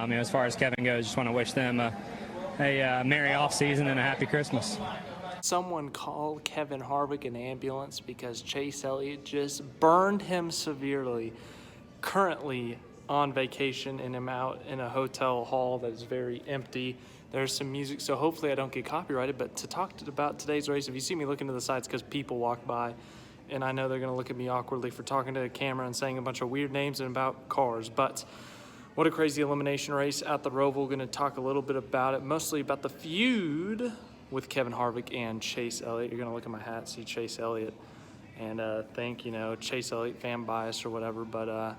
As far as Kevin goes, just want to wish them a merry off season and a happy Christmas. Someone call Kevin Harvick an ambulance because Chase Elliott just burned him severely. Currently on vacation, and I'm out in a hotel hall that is very empty. There's some music, so hopefully I don't get copyrighted. But to talk about today's race, if you see me looking to the sides, because people walk by, and I know they're going to look at me awkwardly for talking to the camera and saying a bunch of weird names and about cars. But what a crazy elimination race at the Roval. Going to talk a little bit about it, mostly about the feud with Kevin Harvick and Chase Elliott. You're going to look at my hat, see Chase Elliott, and think, Chase Elliott fan bias or whatever. But,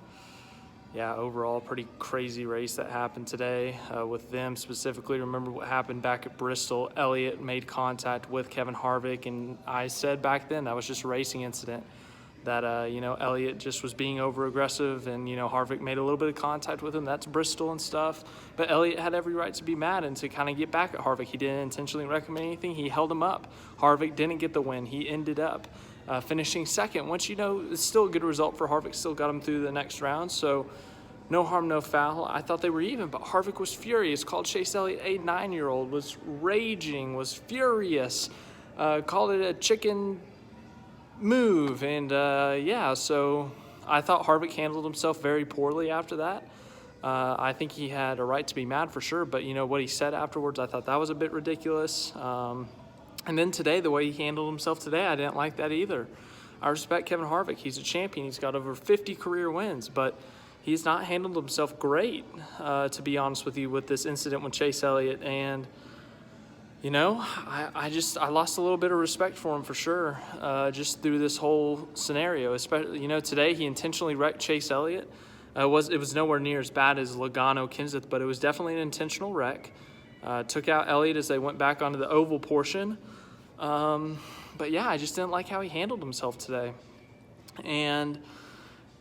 yeah, overall, pretty crazy race that happened today with them specifically. Remember what happened back at Bristol. Elliott made contact with Kevin Harvick, and I said back then that was just a racing incident. That, Elliott just was being over-aggressive, and, Harvick made a little bit of contact with him. That's Bristol and stuff. But Elliott had every right to be mad and to kind of get back at Harvick. He didn't intentionally recommend anything. He held him up. Harvick didn't get the win. He ended up finishing second, which, it's still a good result for Harvick. Still got him through the next round, so no harm, no foul. I thought they were even, but Harvick was furious. Called Chase Elliott a 9-year-old, was raging, was furious, called it a chicken move, and so I thought Harvick handled himself very poorly after that. I think he had a right to be mad for sure, but what he said afterwards, I thought that was a bit ridiculous. And then today, the way he handled himself today, I didn't like that either. I respect Kevin Harvick. He's a champion. He's got over 50 career wins, but he's not handled himself great, to be honest with you, with this incident with Chase Elliott. And I lost a little bit of respect for him for sure, just through this whole scenario. Especially, today he intentionally wrecked Chase Elliott. It was nowhere near as bad as Logano Kenseth, but it was definitely an intentional wreck. Took out Elliott as they went back onto the oval portion. But yeah, I just didn't like how he handled himself today. And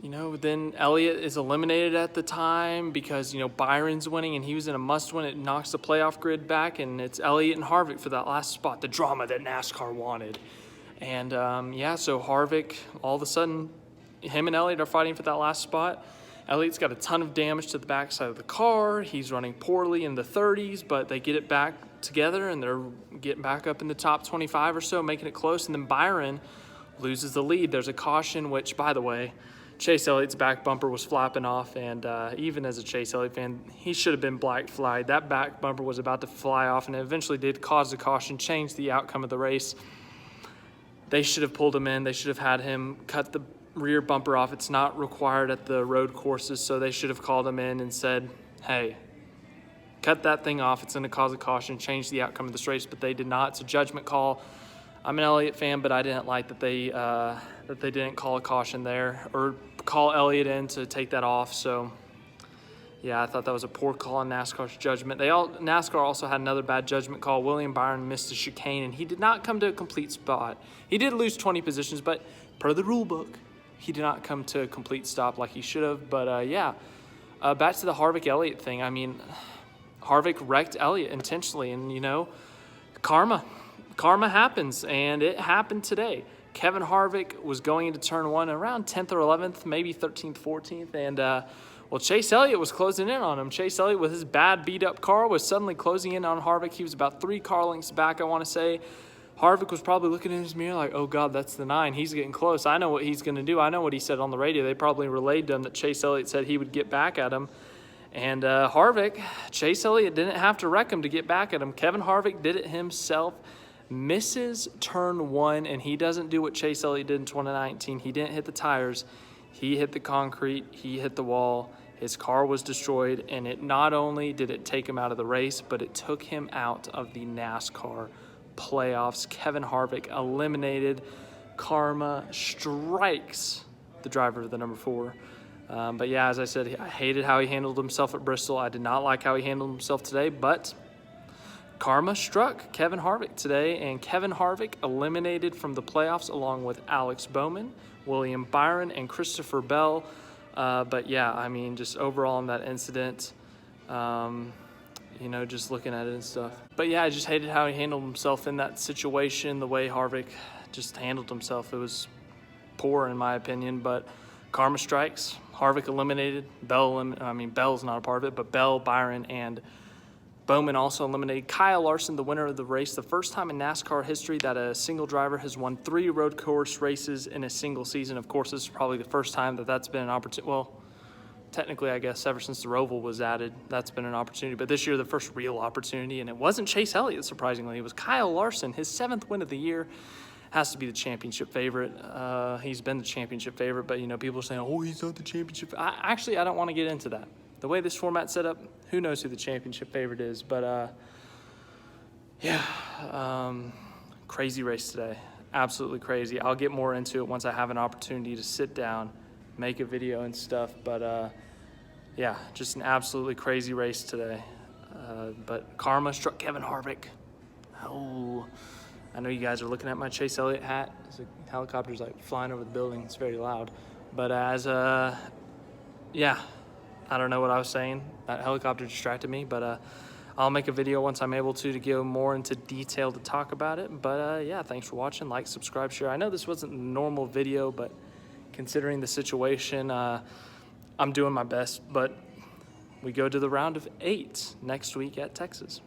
then Elliott is eliminated at the time because, Byron's winning and he was in a must-win. It knocks the playoff grid back, and it's Elliott and Harvick for that last spot, the drama that NASCAR wanted. And, so Harvick, all of a sudden, him and Elliott are fighting for that last spot. Elliott's got a ton of damage to the backside of the car. He's running poorly in the 30s, but they get it back together, and they're getting back up in the top 25 or so, making it close. And then Byron loses the lead. There's a caution, which, by the way, Chase Elliott's back bumper was flapping off, and even as a Chase Elliott fan, he should have been black flagged. That back bumper was about to fly off, and it eventually did cause the caution, change the outcome of the race. They should have pulled him in. They should have had him cut the rear bumper off. It's not required at the road courses, so they should have called him in and said, hey, cut that thing off. It's going to cause a caution, change the outcome of this race, but they did not. It's a judgment call. I'm an Elliott fan, but I didn't like that they didn't call a caution there or call Elliott in to take that off. So, yeah, I thought that was a poor call on NASCAR's judgment. NASCAR also had another bad judgment call. William Byron missed a chicane, and he did not come to a complete spot. He did lose 20 positions, but per the rule book, he did not come to a complete stop like he should have. But, back to the Harvick-Elliott thing. I mean, Harvick wrecked Elliott intentionally, and, karma happens, and it happened today. Kevin Harvick was going into turn one around 10th or 11th, maybe 13th, 14th, and Chase Elliott was closing in on him. Chase Elliott, with his bad beat-up car, was suddenly closing in on Harvick. He was about 3 car lengths back, I want to say. Harvick was probably looking in his mirror like, oh, God, that's the 9. He's getting close. I know what he's going to do. I know what he said on the radio. They probably relayed to him that Chase Elliott said he would get back at him. And Chase Elliott didn't have to wreck him to get back at him. Kevin Harvick did it himself. Misses turn 1, and he doesn't do what Chase Elliott did in 2019. He didn't hit the tires. He hit the concrete. He hit the wall. His car was destroyed, and it not only did it take him out of the race, but it took him out of the NASCAR playoffs. Kevin Harvick eliminated. Karma strikes the driver of the number 4. But, yeah, as I said, I hated how he handled himself at Bristol. I did not like how he handled himself today, but karma struck Kevin Harvick today, and Kevin Harvick eliminated from the playoffs along with Alex Bowman, William Byron, and Christopher Bell. But, yeah, I mean, just overall in that incident, just looking at it and stuff. But, yeah, I just hated how he handled himself in that situation, the way Harvick just handled himself. It was poor in my opinion, but karma strikes. Harvick eliminated. Bell's not a part of it, but Bell, Byron, and Bowman also eliminated. Kyle Larson, the winner of the race, the first time in NASCAR history that a single driver has won 3 road course races in a single season. Of course, this is probably the first time that that's been an opportunity. Well, technically, I guess ever since the Roval was added, that's been an opportunity. But this year, the first real opportunity, and it wasn't Chase Elliott, surprisingly. It was Kyle Larson, his 7th win of the year. Has to be the championship favorite. He's been the championship favorite, but, people are saying, oh, he's not the championship. I don't want to get into that. The way this format's set up, who knows who the championship favorite is. But, crazy race today. Absolutely crazy. I'll get more into it once I have an opportunity to sit down, make a video and stuff. But, just an absolutely crazy race today. But karma struck Kevin Harvick. Oh, I know you guys are looking at my Chase Elliott hat. The helicopter's like flying over the building. It's very loud. But I don't know what I was saying. That helicopter distracted me. But I'll make a video once I'm able to go more into detail to talk about it. But thanks for watching. Like, subscribe, share. I know this wasn't a normal video, but considering the situation, I'm doing my best. But we go to the round of 8 next week at Texas.